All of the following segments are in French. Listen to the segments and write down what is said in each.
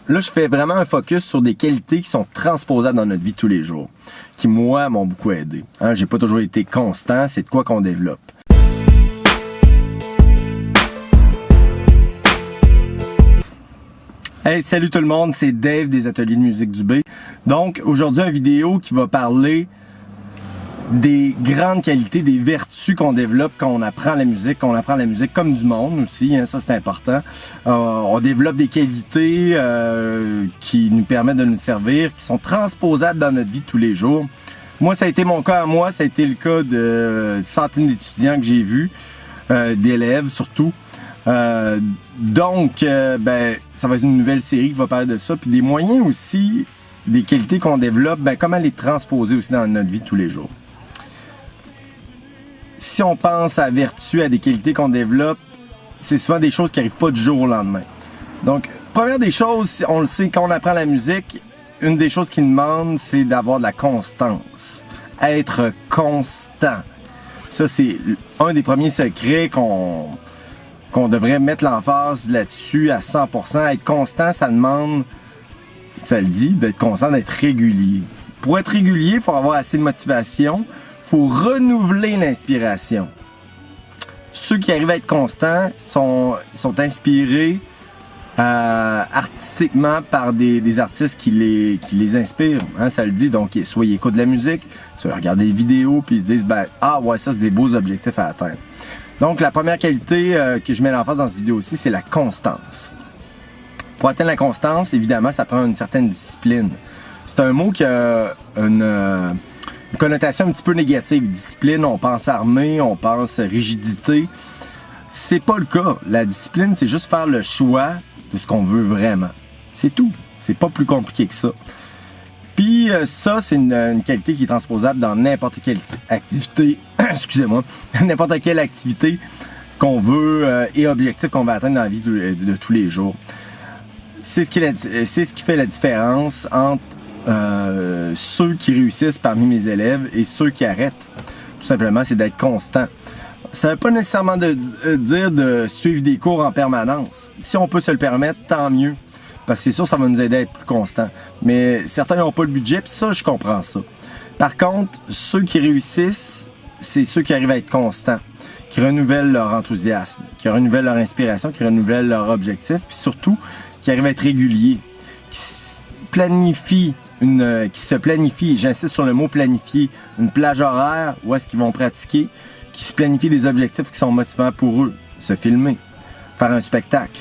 Là, je fais vraiment un focus sur des qualités qui sont transposables dans notre vie de tous les jours, qui, moi, m'ont beaucoup aidé. Hein, j'ai pas toujours été constant, c'est de quoi qu'on développe. Hey, salut tout le monde, c'est Dave des Ateliers de musique du B. Donc, aujourd'hui, une vidéo qui va parler des grandes qualités, des vertus qu'on développe quand on apprend la musique, comme du monde aussi, hein, ça c'est important. On développe des qualités qui nous permettent de nous servir, qui sont transposables dans notre vie de tous les jours. Moi, ça a été mon cas à moi, ça a été le cas de centaines d'étudiants que j'ai vus, d'élèves surtout. Donc, ça va être une nouvelle série qui va parler de ça, puis des moyens aussi, des qualités qu'on développe, comment les transposer aussi dans notre vie de tous les jours. Si on pense à vertu, à des qualités qu'on développe, c'est souvent des choses qui n'arrivent pas du jour au lendemain. Donc, première des choses, on le sait, quand on apprend la musique, une des choses qu'il demande, c'est d'avoir de la constance. Être constant. Ça, c'est un des premiers secrets qu'on devrait mettre l'emphase là-dessus à 100%. Être constant, ça demande, ça le dit, d'être constant, d'être régulier. Pour être régulier, il faut avoir assez de motivation. Il faut renouveler l'inspiration. Ceux qui arrivent à être constants sont inspirés artistiquement par des artistes qui les inspirent. Hein, ça le dit. Donc, soit ils écoutent de la musique, soit ils regardent des vidéos, puis ils se disent, ça, c'est des beaux objectifs à atteindre. Donc, la première qualité que je mets l'emphase dans cette vidéo aussi, c'est la constance. Pour atteindre la constance, évidemment, ça prend une certaine discipline. C'est un mot qui a une connotation un petit peu négative. Discipline, on pense armée, on pense rigidité. C'est pas le cas. La discipline, c'est juste faire le choix de ce qu'on veut vraiment. C'est tout. C'est pas plus compliqué que ça. Puis ça, c'est une qualité qui est transposable dans n'importe quelle activité, excusez-moi, n'importe quelle activité qu'on veut et objectif qu'on va atteindre dans la vie de tous les jours. C'est ce qui fait la différence entre ceux qui réussissent parmi mes élèves et ceux qui arrêtent. Tout simplement, c'est d'être constant. Ça ne veut pas nécessairement dire de suivre des cours en permanence. Si on peut se le permettre, tant mieux. Parce que c'est sûr, ça va nous aider à être plus constants. Mais certains n'ont pas le budget, puis ça, je comprends ça. Par contre, ceux qui réussissent, c'est ceux qui arrivent à être constants, qui renouvellent leur enthousiasme, qui renouvellent leur inspiration, qui renouvellent leur objectif, puis surtout, qui arrivent à être réguliers, qui se planifient, j'insiste sur le mot planifier, une plage horaire où est-ce qu'ils vont pratiquer, qui se planifient des objectifs qui sont motivants pour eux, se filmer, faire un spectacle.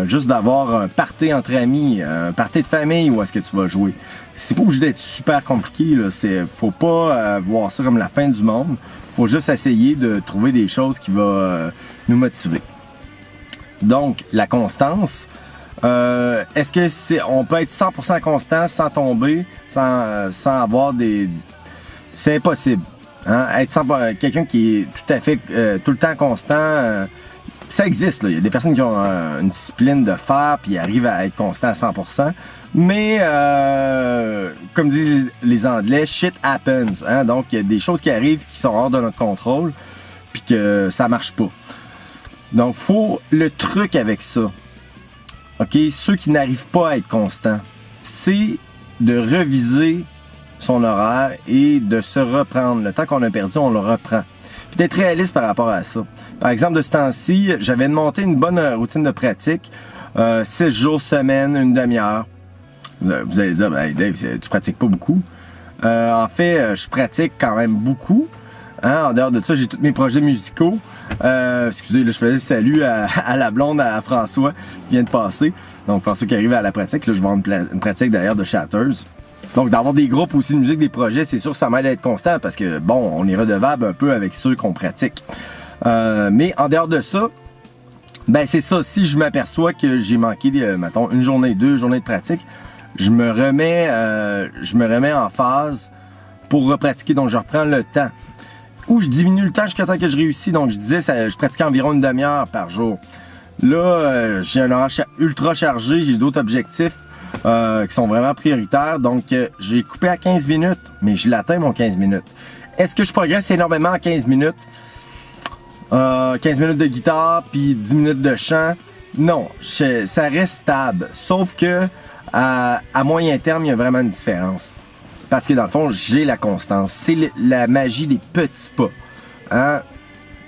Juste d'avoir un party entre amis, un party de famille où est-ce que tu vas jouer. C'est pas obligé d'être super compliqué, là. Faut pas voir ça comme la fin du monde. Faut juste essayer de trouver des choses qui vont nous motiver. Donc, la constance. Est-ce que on peut être 100% constant sans tomber, sans avoir des... C'est impossible. Hein? Être quelqu'un qui est tout à fait tout le temps constant... Ça existe, là. Il y a des personnes qui ont une discipline de fer puis arrivent à être constant à 100%. Mais, comme disent les Anglais, shit happens. Hein? Donc, il y a des choses qui arrivent qui sont hors de notre contrôle puis que ça marche pas. Donc, le truc avec ça, OK, ceux qui n'arrivent pas à être constants, c'est de reviser son horaire et de se reprendre. Le temps qu'on a perdu, on le reprend. Puis d'être réaliste par rapport à ça. Par exemple, de ce temps-ci, j'avais monté une bonne routine de pratique, 6 jours semaine, une demi-heure. Vous allez dire, hey Dave, tu pratiques pas beaucoup. En fait, je pratique quand même beaucoup. Hein? En dehors de ça, j'ai tous mes projets musicaux. Excusez, là, je faisais salut à la blonde, à François, qui vient de passer. Donc, François qui arrive à la pratique. Là, je vais avoir une pratique d'ailleurs de Shatters. Donc, d'avoir des groupes aussi de musique, des projets, c'est sûr que ça m'aide à être constant parce que, bon, on est redevable un peu avec ceux qu'on pratique. Mais en dehors de ça, c'est ça. Si je m'aperçois que j'ai manqué, mettons, une journée, 2 journées de pratique, je me remets en phase pour repratiquer. Donc, je reprends le temps. Ou je diminue le temps jusqu'à temps que je réussis. Donc, je disais, je pratiquais environ une demi-heure par jour. Là, j'ai un horaire ultra chargé, j'ai d'autres objectifs qui sont vraiment prioritaires. Donc, j'ai coupé à 15 minutes, mais je l'atteins mon 15 minutes. Est-ce que je progresse énormément en 15 minutes? 15 minutes de guitare, puis 10 minutes de chant. Non, ça reste stable. Sauf que à moyen terme, il y a vraiment une différence. Parce que dans le fond, j'ai la constance. C'est la magie des petits pas. Hein?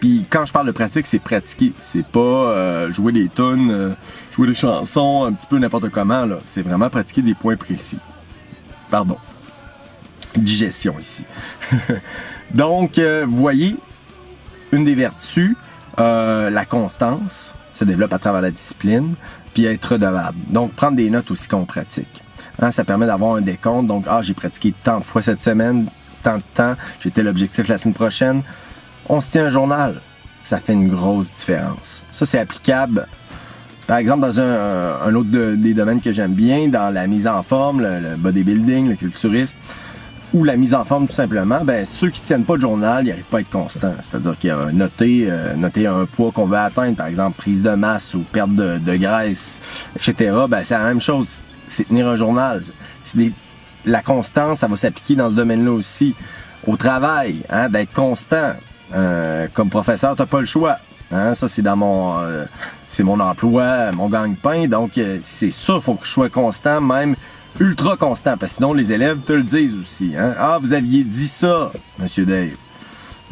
Puis quand je parle de pratique, c'est pratiquer. C'est pas jouer des tunes, jouer des chansons, un petit peu n'importe comment. Là. C'est vraiment pratiquer des points précis. Pardon. Digestion ici. Donc, vous voyez, une des vertus, la constance, se développe à travers la discipline, puis être redevable. Donc, prendre des notes aussi qu'on pratique. Hein, ça permet d'avoir un décompte. Donc, j'ai pratiqué tant de fois cette semaine, tant de temps, j'ai tel objectif la semaine prochaine. On se tient un journal. Ça fait une grosse différence. Ça, c'est applicable, par exemple, dans un autre des domaines que j'aime bien, dans la mise en forme, le bodybuilding, le culturisme, ou la mise en forme tout simplement, ben ceux qui tiennent pas de journal, ils n'arrivent pas à être constants. C'est-à-dire qu'il y a noter un poids qu'on veut atteindre, par exemple prise de masse ou perte de graisse, etc. Ben c'est la même chose. C'est tenir un journal. La constance, ça va s'appliquer dans ce domaine-là aussi. Au travail, hein, d'être constant. Comme professeur, t'as pas le choix. Hein? Ça, c'est dans c'est mon emploi, mon gagne-pain. Donc, c'est sûr, il faut que je sois constant, même ultra constant, parce que sinon les élèves te le disent aussi. Hein? Ah, vous aviez dit ça, Monsieur Dave.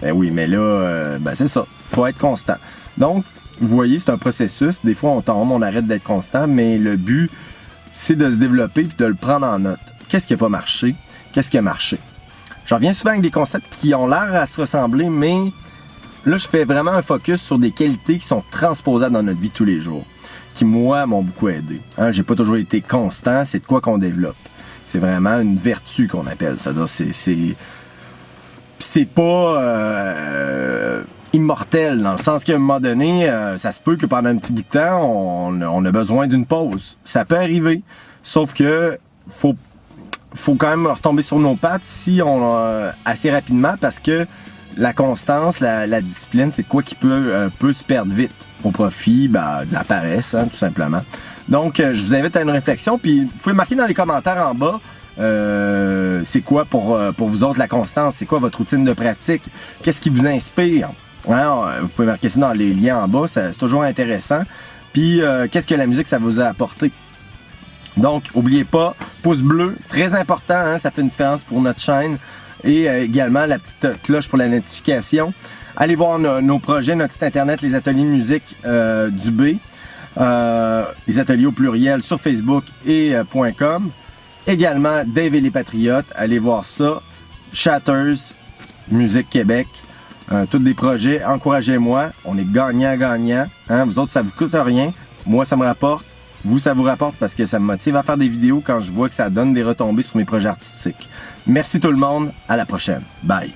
Ben oui, mais là, c'est ça. Faut être constant. Donc, vous voyez, c'est un processus. Des fois, on tombe, on arrête d'être constant, mais le but, c'est de se développer et de le prendre en note. Qu'est-ce qui n'a pas marché? Qu'est-ce qui a marché? Je reviens souvent avec des concepts qui ont l'air à se ressembler, mais là, je fais vraiment un focus sur des qualités qui sont transposables dans notre vie tous les jours, qui, moi, m'ont beaucoup aidé. Hein, j'ai pas toujours été constant, c'est de quoi qu'on développe. C'est vraiment une vertu qu'on appelle. C'est-à-dire, c'est pas immortel, dans le sens qu'à un moment donné, ça se peut que pendant un petit bout de temps, on a besoin d'une pause. Ça peut arriver, sauf que faut quand même retomber sur nos pattes assez rapidement, parce que la constance, la discipline, c'est quoi qui peut se perdre vite au profit de la paresse, hein, tout simplement. Donc, je vous invite à une réflexion, puis vous pouvez marquer dans les commentaires en bas c'est quoi pour vous autres la constance, c'est quoi votre routine de pratique, qu'est-ce qui vous inspire. Hein, vous pouvez marquer ça dans les liens en bas, c'est toujours intéressant. Puis, qu'est-ce que la musique, ça vous a apporté. Donc, n'oubliez pas, pouce bleu, très important, hein, ça fait une différence pour notre chaîne. Et également la petite cloche pour la notification. Allez voir nos projets, notre site internet, les ateliers de musique du B. Les ateliers au pluriel sur Facebook et .com. Également, Dave et les Patriotes, allez voir ça. Shatters, Musique Québec. Tous des projets, encouragez-moi. On est gagnant-gagnant. Hein? Vous autres, ça vous coûte rien. Moi, ça me rapporte. Vous, ça vous rapporte parce que ça me motive à faire des vidéos quand je vois que ça donne des retombées sur mes projets artistiques. Merci tout le monde. À la prochaine. Bye.